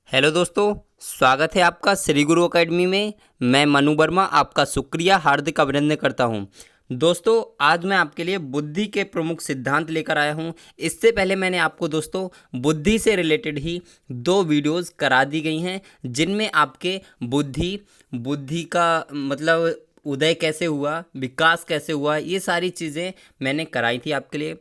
Hello दोस्तों, स्वागत है आपका श्री गुरु एकेडमी में। मैं मनु वर्मा आपका शुक्रिया हार्दिक अभिनंदन करता हूं। दोस्तों, आज मैं आपके लिए बुद्धि के प्रमुख सिद्धांत लेकर आया हूं। इससे पहले मैंने आपको दोस्तों बुद्धि से रिलेटेड ही 2 वीडियोस करा दी गई हैं, जिनमें आपके बुद्धि का मतलब उदय कैसे हुआ, विकास कैसे हुआ, ये सारी चीज़ें मैंने कराई थी आपके लिए।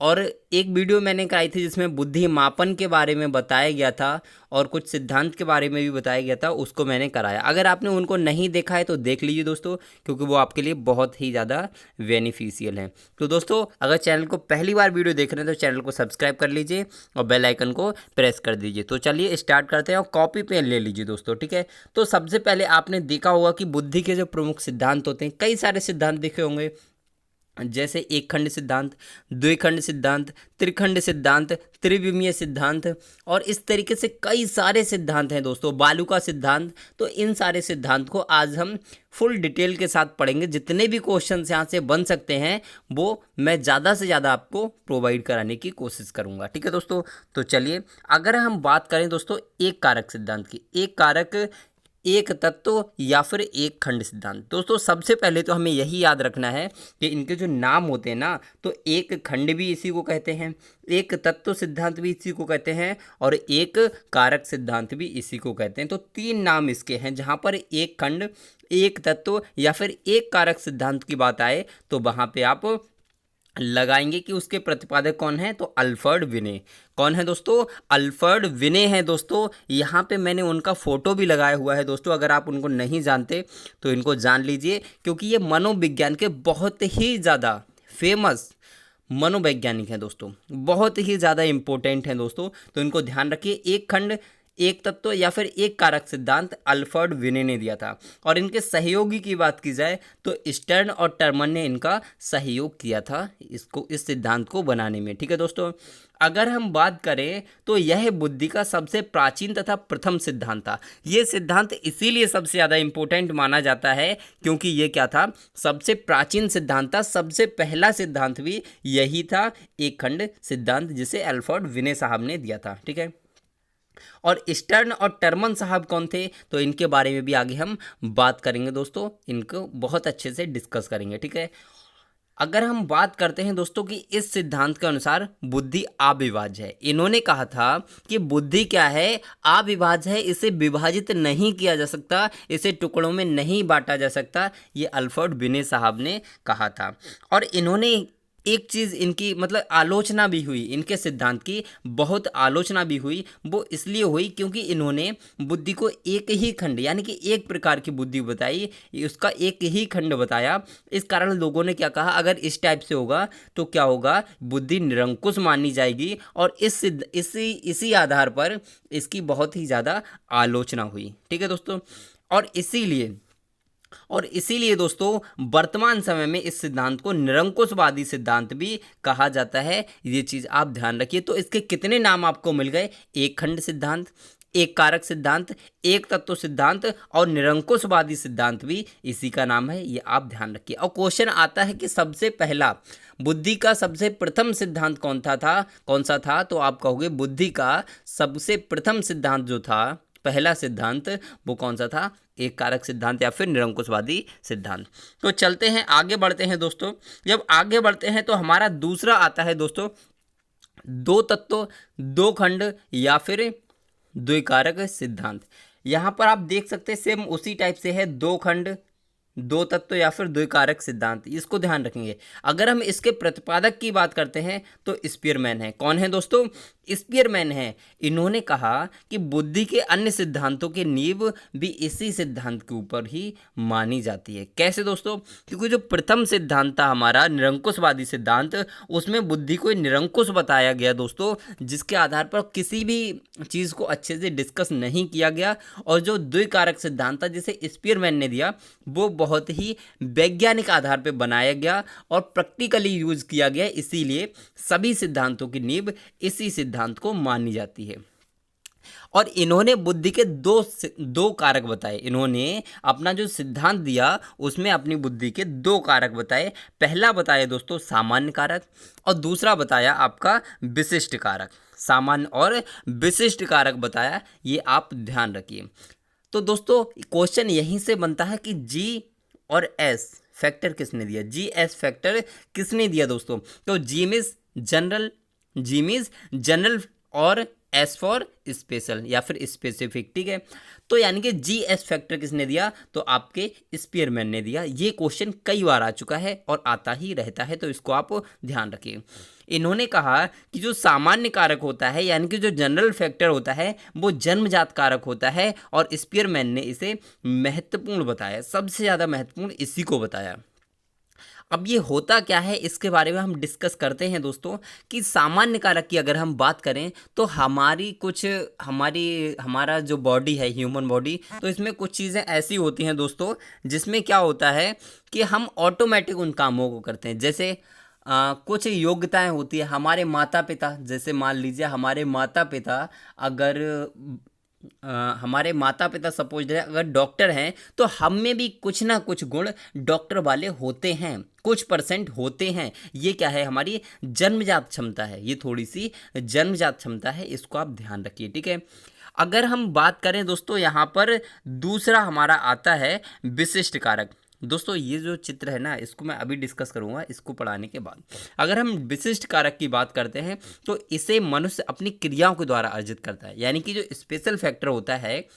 और एक वीडियो मैंने कराई थी जिसमें बुद्धि मापन के बारे में बताया गया था और कुछ सिद्धांत के बारे में भी बताया गया था, उसको मैंने कराया। अगर आपने उनको नहीं देखा है तो देख लीजिए दोस्तों, क्योंकि वो आपके लिए बहुत ही ज़्यादा बेनिफिशियल है। तो दोस्तों, अगर चैनल को पहली बार वीडियो देख रहे हैं तो चैनल को सब्सक्राइब कर लीजिए और बेल आइकन को प्रेस कर दीजिए। तो चलिए स्टार्ट करते हैं और कॉपी पेन ले लीजिए दोस्तों, ठीक है। तो सबसे पहले आपने देखा होगा कि बुद्धि के जो प्रमुख सिद्धांत होते हैं, कई सारे सिद्धांत देखे होंगे, जैसे एक खंड सिद्धांत, द्विखंड सिद्धांत, त्रिखंड सिद्धांत, त्रिविमीय सिद्धांत और इस तरीके से कई सारे सिद्धांत हैं दोस्तों, बालू का सिद्धांत। तो इन सारे सिद्धांत को आज हम फुल डिटेल के साथ पढ़ेंगे। जितने भी क्वेश्चन यहाँ से बन सकते हैं वो मैं ज़्यादा से ज़्यादा आपको प्रोवाइड कराने की कोशिश करूँगा, ठीक है दोस्तों। तो चलिए, अगर हम बात करें दोस्तों एक कारक सिद्धांत की, एक कारक, एक तत्व या फिर एक खंड सिद्धांत। दोस्तों, सबसे पहले तो हमें यही याद रखना है कि इनके जो नाम होते हैं ना, तो एक खंड भी इसी को कहते हैं, एक तत्व सिद्धांत भी इसी को कहते हैं और एक कारक सिद्धांत भी इसी को कहते हैं। तो 3 नाम इसके हैं। जहाँ पर एक खंड, एक तत्व या फिर एक कारक सिद्धांत की बात आए तो वहाँ पे आप लगाएंगे कि उसके प्रतिपादक कौन है, तो अल्फ्रेड विने। कौन है दोस्तों? अल्फ्रेड विने हैं दोस्तों। यहाँ पे मैंने उनका फोटो भी लगाया हुआ है दोस्तों, अगर आप उनको नहीं जानते तो इनको जान लीजिए, क्योंकि ये मनोविज्ञान के बहुत ही ज़्यादा फेमस मनोवैज्ञानिक हैं दोस्तों, बहुत ही ज़्यादा इंपॉर्टेंट हैं दोस्तों। तो इनको ध्यान रखिए। एक खंड, एक तत्व या फिर एक कारक सिद्धांत अल्फ्रेड विने ने दिया था। और इनके सहयोगी की बात की जाए तो स्टर्न और टर्मन ने इनका सहयोग किया था इसको, इस सिद्धांत को बनाने में, ठीक है दोस्तों। अगर हम बात करें तो यह बुद्धि का सबसे प्राचीन तथा प्रथम सिद्धांत था। ये सिद्धांत इसीलिए सबसे ज़्यादा इंपॉर्टेंट माना जाता है क्योंकि ये क्या था, सबसे प्राचीन सिद्धांत था। सबसे पहला सिद्धांत भी यही था, एक खंड सिद्धांत, जिसे अल्फ्रेड विने साहब ने दिया था, ठीक है। और स्टर्न और टर्मन साहब कौन थे, तो इनके बारे में भी आगे हम बात करेंगे दोस्तों, इनको बहुत अच्छे से डिस्कस करेंगे, ठीक है। अगर हम बात करते हैं दोस्तों कि इस सिद्धांत के अनुसार बुद्धि अविभाज्य है। इन्होंने कहा था कि बुद्धि क्या है, अविभाज्य है, इसे विभाजित नहीं किया जा सकता, इसे टुकड़ों में नहीं बांटा जा सकता, ये अल्फ्रेड विने साहब ने कहा था। और इन्होंने एक चीज़, इनकी मतलब आलोचना भी हुई, इनके सिद्धांत की बहुत आलोचना भी हुई। वो इसलिए हुई क्योंकि इन्होंने बुद्धि को एक ही खंड यानी कि एक प्रकार की बुद्धि बताई, उसका एक ही खंड बताया। इस कारण लोगों ने क्या कहा, अगर इस टाइप से होगा तो क्या होगा, बुद्धि निरंकुश मानी जाएगी। और इसी आधार पर इसकी बहुत ही ज़्यादा आलोचना हुई, ठीक है दोस्तों। और इसीलिए दोस्तों वर्तमान समय में इस सिद्धांत को निरंकुशवादी सिद्धांत भी कहा जाता है। ये चीज़ आप ध्यान रखिए। तो इसके कितने नाम आपको मिल गए, एक खंड सिद्धांत, एक कारक सिद्धांत, एक तत्व सिद्धांत और निरंकुशवादी सिद्धांत भी इसी का नाम है, ये आप ध्यान रखिए। और क्वेश्चन आता है कि सबसे पहला बुद्धि का सबसे प्रथम सिद्धांत कौन सा था, तो आप कहोगे बुद्धि का सबसे प्रथम सिद्धांत जो था, पहला सिद्धांत, वो कौन सा था, एक कारक सिद्धांत या फिर निरंकुशवादी सिद्धांत। तो चलते हैं, आगे बढ़ते हैं दोस्तों। जब आगे बढ़ते हैं तो हमारा दूसरा आता है दोस्तों, दो तत्व, दो खंड या फिर द्विकारक सिद्धांत। यहाँ पर आप देख सकते हैं सेम उसी टाइप से है, दो खंड, दो तत्व या फिर द्विकारक सिद्धांत, इसको ध्यान रखेंगे। अगर हम इसके प्रतिपादक की बात करते हैं तो स्पीयरमैन है। कौन है दोस्तों? स्पीयरमैन है। इन्होंने कहा कि बुद्धि के अन्य सिद्धांतों की नींव भी इसी सिद्धांत के ऊपर ही मानी जाती है। कैसे दोस्तों? क्योंकि जो प्रथम सिद्धांत था हमारा निरंकुशवादी सिद्धांत, उसमें बुद्धि को निरंकुश बताया गया दोस्तों, जिसके आधार पर किसी भी चीज़ को अच्छे से डिस्कस नहीं किया गया। और जो द्विकारक सिद्धांत था जिसे स्पीयरमैन ने दिया, वो बहुत ही वैज्ञानिक आधार पर बनाया गया और प्रैक्टिकली यूज किया गया, इसीलिए सभी सिद्धांतों की नींव इसी सिद्धांत को मानी जाती है। और इन्होंने बुद्धि के दो कारक बताए। इन्होंने अपना जो सिद्धांत दिया उसमें अपनी बुद्धि के 2 कारक बताए। पहला बताया दोस्तों सामान्य कारक और दूसरा बताया आपका विशिष्ट कारक। सामान्य और विशिष्ट कारक बताया, ये आप ध्यान रखिए। तो दोस्तों क्वेश्चन यहीं से बनता है कि जी और एस फैक्टर किसने दिया, जी एस फैक्टर किसने दिया दोस्तों। तो जी मीन्स जनरल, जी मीन्स जनरल और एस फॉर स्पेशल या फिर स्पेसिफिक, ठीक है। तो यानी कि जी एस फैक्टर किसने दिया, तो आपके स्पीयरमैन ने दिया। ये क्वेश्चन कई बार आ चुका है और आता ही रहता है, तो इसको आप ध्यान रखिए। इन्होंने कहा कि जो सामान्य कारक होता है यानी कि जो जनरल फैक्टर होता है वो जन्मजात कारक होता है, और स्पीयरमैन ने इसे महत्वपूर्ण बताया, सबसे ज़्यादा महत्वपूर्ण इसी को बताया। अब ये होता क्या है इसके बारे में हम डिस्कस करते हैं दोस्तों, कि सामान्य कारक की अगर हम बात करें तो हमारा जो बॉडी है, ह्यूमन बॉडी, तो इसमें कुछ चीज़ें ऐसी होती हैं दोस्तों जिसमें क्या होता है कि हम ऑटोमेटिक उन कामों को करते हैं। जैसे कुछ योग्यताएं होती है हमारे माता पिता, जैसे मान लीजिए हमारे माता पिता अगर हमारे माता पिता सपोज रहे अगर डॉक्टर हैं, तो हम में भी कुछ ना कुछ गुण डॉक्टर वाले होते हैं, कुछ परसेंट होते हैं। ये क्या है, हमारी जन्मजात क्षमता है, ये थोड़ी सी जन्मजात क्षमता है, इसको आप ध्यान रखिए, ठीक है। अगर हम बात करें दोस्तों, यहाँ पर दूसरा हमारा आता है विशिष्ट कारक। दोस्तों ये जो चित्र है ना, इसको मैं अभी डिस्कस करूंगा इसको पढ़ाने के बाद। अगर हम विशिष्ट कारक की बात करते हैं तो इसे मनुष्य अपनी क्रियाओं के द्वारा अर्जित करता है, यानी कि जो स्पेशल फैक्टर होता है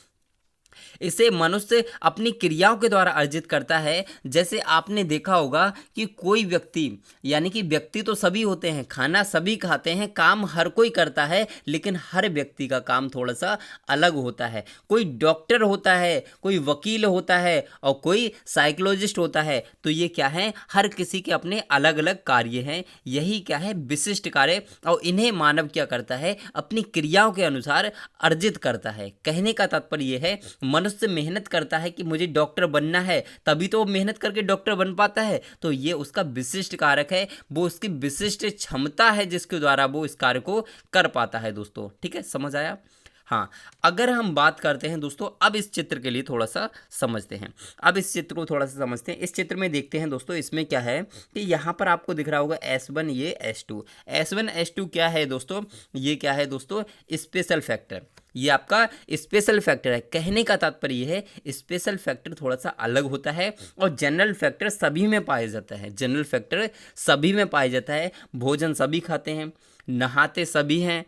इसे मनुष्य अपनी क्रियाओं के द्वारा अर्जित करता है। जैसे आपने देखा होगा कि कोई व्यक्ति, यानी कि व्यक्ति तो सभी होते हैं, खाना सभी खाते हैं, काम हर कोई करता है, लेकिन हर व्यक्ति का काम थोड़ा सा अलग होता है। कोई डॉक्टर होता है, कोई वकील होता है और कोई साइकोलॉजिस्ट होता है। तो ये क्या है, हर किसी के अपने अलग अलग कार्य हैं। यही क्या है, विशिष्ट कार्य, और इन्हें मानव क्या करता है, अपनी क्रियाओं के अनुसार अर्जित करता है। कहने का तात्पर्य यह है, मनुष्य मेहनत करता है कि मुझे डॉक्टर बनना है, तभी तो वो मेहनत करके डॉक्टर बन पाता है। तो ये उसका विशिष्ट कारक है, वो उसकी विशिष्ट क्षमता है जिसके द्वारा वो इस कार्य को कर पाता है दोस्तों, ठीक है, समझ आया। हाँ, अगर हम बात करते हैं दोस्तों, अब इस चित्र के लिए थोड़ा सा समझते हैं, अब इस चित्र को थोड़ा सा समझते हैं। इस चित्र में देखते हैं दोस्तों, इसमें क्या है कि यहाँ पर आपको दिख रहा होगा S1, ये S2, S1 S2 क्या है दोस्तों, ये क्या है दोस्तों, स्पेशल फैक्टर। ये आपका स्पेशल फैक्टर है। कहने का तात्पर्य ये है, स्पेशल फैक्टर थोड़ा सा अलग होता है और जनरल फैक्टर सभी में पाया जाता है। जनरल फैक्टर सभी में पाया जाता है। भोजन सभी खाते हैं, नहाते सभी हैं,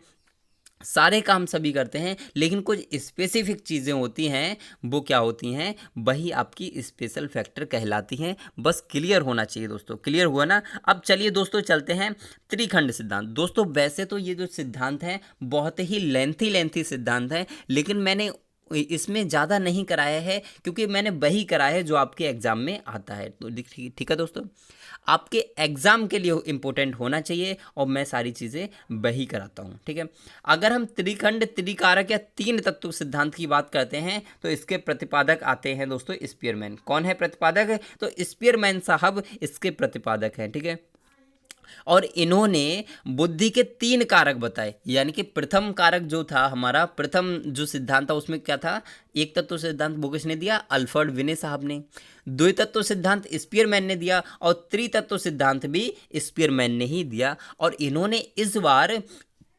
सारे काम सभी करते हैं, लेकिन कुछ स्पेसिफिक चीज़ें होती हैं, वो क्या होती हैं, वही आपकी स्पेशल फैक्टर कहलाती हैं। बस क्लियर होना चाहिए दोस्तों, क्लियर हुआ ना। अब चलिए दोस्तों चलते हैं त्रिखंड सिद्धांत। दोस्तों वैसे तो ये जो सिद्धांत है बहुत ही लेंथी सिद्धांत है, लेकिन मैंने इसमें ज़्यादा नहीं कराया है क्योंकि मैंने वही कराया है जो आपके एग्ज़ाम में आता है। तो ठीक है दोस्तों, आपके एग्ज़ाम के लिए इम्पोर्टेंट होना चाहिए और मैं सारी चीज़ें वही कराता हूँ, ठीक है। अगर हम त्रिखंड, त्रिकारक या तीन तत्व सिद्धांत की बात करते हैं तो इसके प्रतिपादक आते हैं दोस्तों स्पीयरमैन। कौन है प्रतिपादक, तो स्पीयरमैन साहब इसके प्रतिपादक हैं, ठीक है। और इन्होंने बुद्धि के तीन कारक बताए, यानी कि प्रथम कारक जो था हमारा, प्रथम जो सिद्धांत था उसमें क्या था, एक तत्व सिद्धांत वो किसने दिया, अल्फ्रेड विने साहब ने। द्वितत्व सिद्धांत स्पीयरमैन ने दिया और त्रितत्व सिद्धांत भी स्पीयरमैन ने ही दिया। और इन्होंने इस बार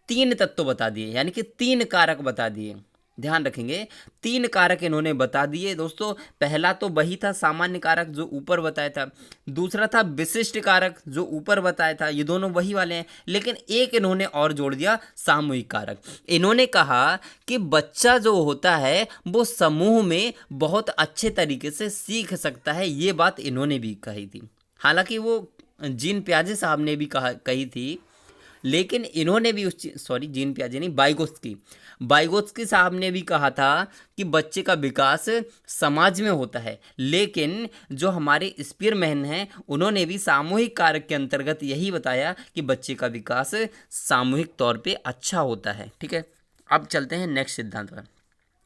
तीन तत्व बता दिए, यानी कि तीन कारक बता दिए। ध्यान रखेंगे, तीन कारक इन्होंने बता दिए दोस्तों। पहला तो वही था सामान्य कारक जो ऊपर बताया था, दूसरा था विशिष्ट कारक जो ऊपर बताया था, ये दोनों वही वाले हैं, लेकिन एक इन्होंने और जोड़ दिया, सामूहिक कारक। इन्होंने कहा कि बच्चा जो होता है वो समूह में बहुत अच्छे तरीके से सीख सकता है, ये बात इन्होंने भी कही थी। हालांकि वो जीन पियाजे साहब ने भी कही थी, लेकिन इन्होंने भी जीन पियाजे नहीं, बाइगोत्स्की साहब ने भी कहा था कि बच्चे का विकास समाज में होता है। लेकिन जो हमारे स्पीयरमैन हैं उन्होंने भी सामूहिक कारक के अंतर्गत यही बताया कि बच्चे का विकास सामूहिक तौर पे अच्छा होता है, ठीक है। अब चलते हैं नेक्स्ट सिद्धांत पर।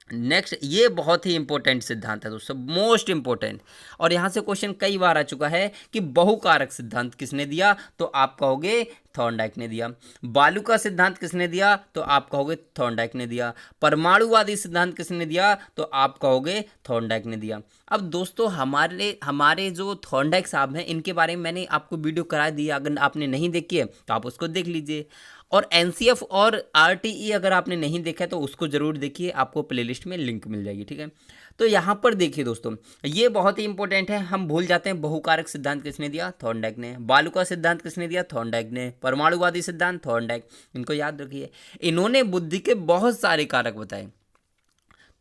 नेक्स्ट, ये बहुत ही इंपॉर्टेंट सिद्धांत है दोस्तों, मोस्ट इंपॉर्टेंट, और यहाँ से क्वेश्चन कई बार आ चुका है कि बहुकारक सिद्धांत किसने दिया, तो आप कहोगे थॉर्नडाइक ने दिया। बालू का सिद्धांत किसने दिया, तो आप कहोगे थॉर्नडाइक ने दिया। परमाणुवादी सिद्धांत किसने दिया, तो आप कहोगे थॉर्नडाइक ने दिया। अब दोस्तों हमारे जो थॉर्नडाइक साहब हैं इनके बारे में मैंने आपको वीडियो करा दी, अगर आपने नहीं देखी है तो आप उसको देख लीजिए। और एनसीएफ और आरटीई अगर आपने नहीं देखा है तो उसको जरूर देखिए, आपको प्लेलिस्ट में लिंक मिल जाएगी, ठीक है। तो यहाँ पर देखिए दोस्तों, ये बहुत ही इंपॉर्टेंट है। हम भूल जाते हैं बहुकारक सिद्धांत किसने दिया, थॉर्नडाइक ने। बालुका सिद्धांत किसने दिया, थॉर्नडाइक ने। परमाणुवादी सिद्धांत थॉर्नडाइक, इनको याद रखिए। इन्होंने बुद्धि के बहुत सारे कारक बताए।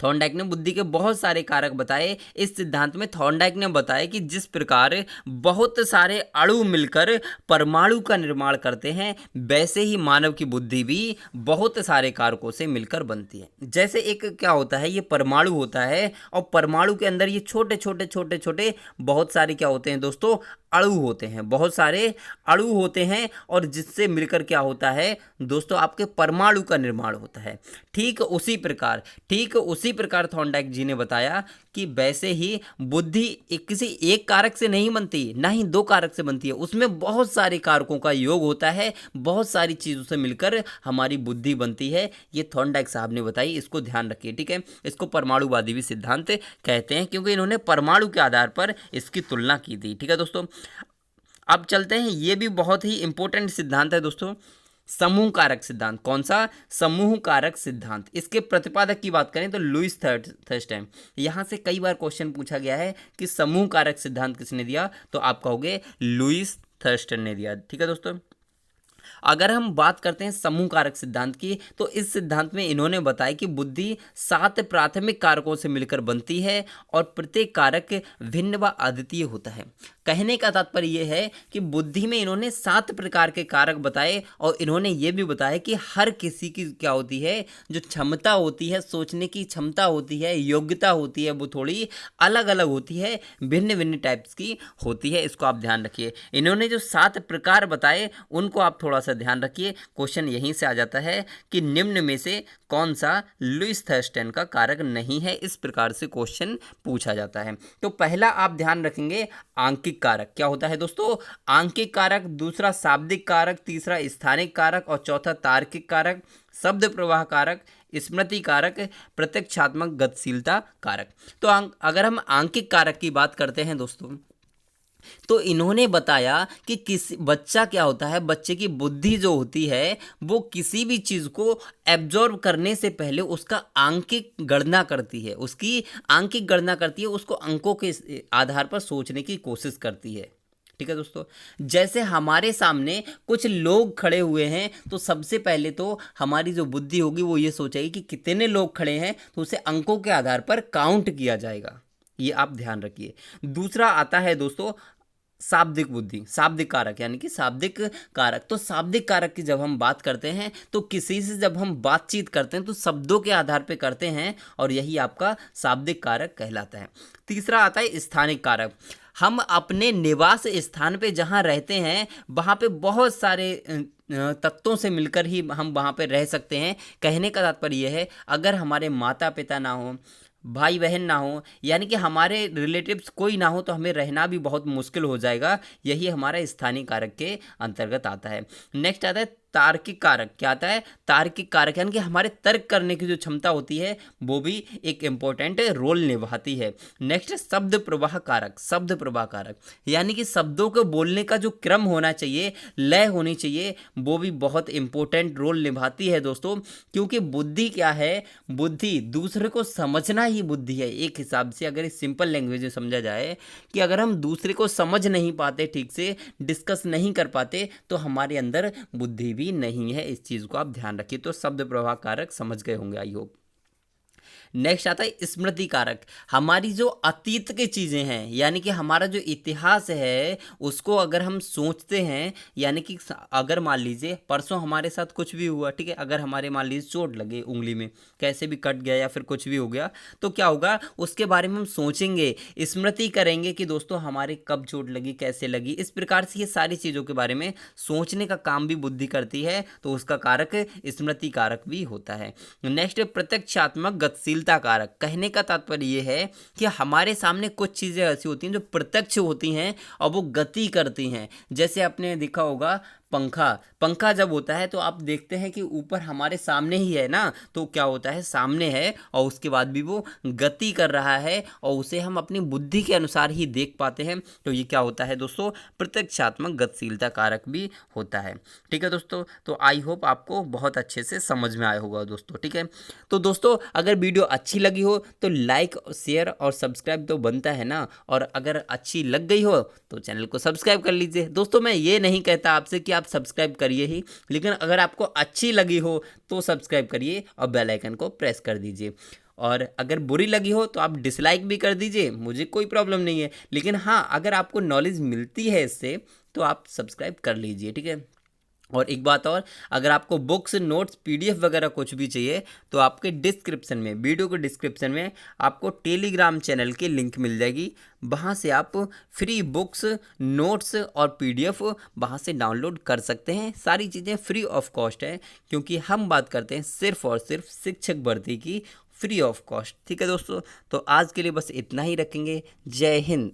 थॉर्नडाइक ने बुद्धि के बहुत सारे कारक बताए। इस सिद्धांत में थॉर्नडाइक ने बताया कि जिस प्रकार बहुत सारे अणु मिलकर परमाणु का निर्माण करते हैं, वैसे ही मानव की बुद्धि भी बहुत सारे कारकों से मिलकर बनती है। जैसे एक क्या होता है, ये परमाणु होता है, और परमाणु के अंदर ये छोटे छोटे छोटे छोटे बहुत सारे क्या होते हैं दोस्तों, अणु होते हैं, बहुत सारे अणु होते हैं, और जिससे मिलकर क्या होता है दोस्तों, आपके परमाणु का निर्माण होता है। ठीक उसी प्रकार थॉर्नडाइक जी ने बताया कि वैसे ही बुद्धि किसी एक कारक से नहीं बनती, ना ही दो कारक से बनती है, उसमें बहुत सारे कारकों का योग होता है, बहुत सारी चीज़ों से मिलकर हमारी बुद्धि बनती है। ये थॉर्नडाइक साहब ने बताई, इसको ध्यान रखिए, ठीक है। इसको परमाणुवादी भी सिद्धांत कहते हैं, क्योंकि इन्होंने परमाणु के आधार पर इसकी तुलना की थी, ठीक है दोस्तों। अब चलते हैं, ये भी बहुत ही इंपॉर्टेंट सिद्धांत है दोस्तों, समूह कारक सिद्धांत। कौन सा, समूह कारक सिद्धांत। इसके प्रतिपादक की बात करें तो लुईस थर्स्टन। यहाँ से कई बार क्वेश्चन पूछा गया है कि समूह कारक सिद्धांत किसने दिया, तो आप कहोगे लुईस थर्स्टन ने दिया, ठीक है दोस्तों। अगर हम बात करते हैं समूह कारक सिद्धांत की, तो इस सिद्धांत में इन्होंने बताया कि बुद्धि 7 प्राथमिक कारकों से मिलकर बनती है, और प्रत्येक कारक भिन्न व अद्वितीय होता है। कहने का तात्पर्य यह है कि बुद्धि में इन्होंने 7 प्रकार के कारक बताए, और इन्होंने ये भी बताया कि हर किसी की क्या होती है, जो क्षमता होती है, सोचने की क्षमता होती है, योग्यता होती है, वो थोड़ी अलग अलग होती है, भिन्न भिन्न टाइप्स की होती है। इसको आप ध्यान रखिए। इन्होंने जो 7 प्रकार बताए उनको आप थोड़ा सा ध्यान रखिए। क्वेश्चन यहीं से आ जाता है कि निम्न में से कौन सा लुईस थर्स्टन का कारक नहीं है, इस प्रकार से क्वेश्चन पूछा जाता है। तो पहला आप ध्यान रखेंगे आंकिक कारक। क्या होता है दोस्तों, आंकिक कारक, दूसरा शाब्दिक कारक, तीसरा स्थानिक कारक, और चौथा तार्किक कारक, शब्द प्रवाह कारक, स्मृति कारक, प्रत्यक्षात्मक गतिशीलता कारक। तो अगर हम आंकिक कारक की बात करते हैं दोस्तों, तो इन्होंने बताया कि किसी बच्चा क्या होता है, बच्चे की बुद्धि जो होती है वो किसी भी चीज़ को एब्जॉर्ब करने से पहले उसका आंकिक गणना करती है, उसकी आंकिक गणना करती है, उसको अंकों के आधार पर सोचने की कोशिश करती है, ठीक है दोस्तों। जैसे हमारे सामने कुछ लोग खड़े हुए हैं, तो सबसे पहले तो हमारी जो बुद्धि होगी वो ये सोचेगी कि कितने लोग खड़े हैं, तो उसे अंकों के आधार पर काउंट किया जाएगा। ये आप ध्यान रखिए। दूसरा आता है दोस्तों शाब्दिक बुद्धि, शाब्दिक कारक, यानी कि शाब्दिक कारक। तो शाब्दिक कारक की जब हम बात करते हैं, तो किसी से जब हम बातचीत करते हैं तो शब्दों के आधार पे करते हैं, और यही आपका शाब्दिक कारक कहलाता है। तीसरा आता है स्थानिक कारक। हम अपने निवास स्थान पे जहाँ रहते हैं वहाँ पे बहुत सारे तत्वों से मिलकर ही हम वहाँ पे रह सकते हैं। कहने का तात्पर्य यह है, अगर हमारे माता पिता ना हो, भाई बहन ना हो, यानी कि हमारे रिलेटिव्स कोई ना हो, तो हमें रहना भी बहुत मुश्किल हो जाएगा। यही हमारा स्थानीय कारक के अंतर्गत आता है। नेक्स्ट आता है तार्किक कारक। क्या आता है, तार्किक कारक, यानी कि हमारे तर्क करने की जो क्षमता होती है वो भी एक इम्पोर्टेंट रोल निभाती है। नेक्स्ट शब्द प्रवाह कारक। शब्द प्रवाह कारक यानी कि शब्दों को बोलने का जो क्रम होना चाहिए, लय होनी चाहिए, वो भी बहुत इंपॉर्टेंट रोल निभाती है दोस्तों। क्योंकि बुद्धि क्या है, बुद्धि दूसरे को समझना ही बुद्धि है। एक हिसाब से अगर इस सिंपल लैंग्वेज में समझा जाए कि अगर हम दूसरे को समझ नहीं पाते, ठीक से डिस्कस नहीं कर पाते, तो हमारे अंदर बुद्धि भी नहीं है। इस चीज को आप ध्यान रखिए। तो शब्द प्रवाह कारक समझ गए होंगे, आई होप। नेक्स्ट आता है स्मृति कारक। हमारी जो अतीत की चीज़ें हैं, यानी कि हमारा जो इतिहास है, उसको अगर हम सोचते हैं, यानी कि अगर मान लीजिए परसों हमारे साथ कुछ भी हुआ, ठीक है, अगर हमारे मान लीजिए चोट लगे उंगली में, कैसे भी कट गया या फिर कुछ भी हो गया, तो क्या होगा, उसके बारे में हम सोचेंगे, स्मृति करेंगे कि दोस्तों हमारे कब चोट लगी, कैसे लगी। इस प्रकार से ये सारी चीज़ों के बारे में सोचने का काम भी बुद्धि करती है, तो उसका कारक स्मृति कारक भी होता है। नेक्स्ट प्रत्यक्षात्मक गतिशीलता कारक। कहने का तात्पर्य ये है कि हमारे सामने कुछ चीज़ें ऐसी होती हैं जो प्रत्यक्ष होती हैं और वो गति करती हैं। जैसे आपने देखा होगा पंखा जब होता है तो आप देखते हैं कि ऊपर हमारे सामने ही है ना, तो क्या होता है, सामने है और उसके बाद भी वो गति कर रहा है और उसे हम अपनी बुद्धि के अनुसार ही देख पाते हैं। तो ये क्या होता है दोस्तों, प्रत्यक्षात्मक गतिशीलता कारक भी होता है। ठीक है दोस्तों, तो आई होप आपको बहुत अच्छे से समझ में आया होगा दोस्तों। ठीक है, तो दोस्तों अगर वीडियो अच्छी लगी हो तो लाइक शेयर और सब्सक्राइब तो बनता है ना, और अगर अच्छी लग गई हो तो चैनल को सब्सक्राइब कर लीजिए। दोस्तों मैं ये नहीं कहता आपसे कि आप सब्सक्राइब करिए ही, लेकिन अगर आपको अच्छी लगी हो तो सब्सक्राइब करिए और बेल आइकन को प्रेस कर दीजिए। और अगर बुरी लगी हो तो आप डिसलाइक भी कर दीजिए, मुझे कोई प्रॉब्लम नहीं है। लेकिन हाँ, अगर आपको नॉलेज मिलती है इससे तो आप सब्सक्राइब कर लीजिए। ठीक है, और एक बात और, अगर आपको बुक्स नोट्स पीडीएफ वगैरह कुछ भी चाहिए तो आपके डिस्क्रिप्शन में, वीडियो के डिस्क्रिप्शन में आपको टेलीग्राम चैनल की लिंक मिल जाएगी। वहाँ से आप फ्री बुक्स नोट्स और पीडीएफ वहाँ से डाउनलोड कर सकते हैं। सारी चीज़ें फ्री ऑफ कॉस्ट है, क्योंकि हम बात करते हैं सिर्फ और सिर्फ शिक्षक भर्ती की, फ्री ऑफ कॉस्ट। ठीक है दोस्तों, तो आज के लिए बस इतना ही रखेंगे। जय हिंद।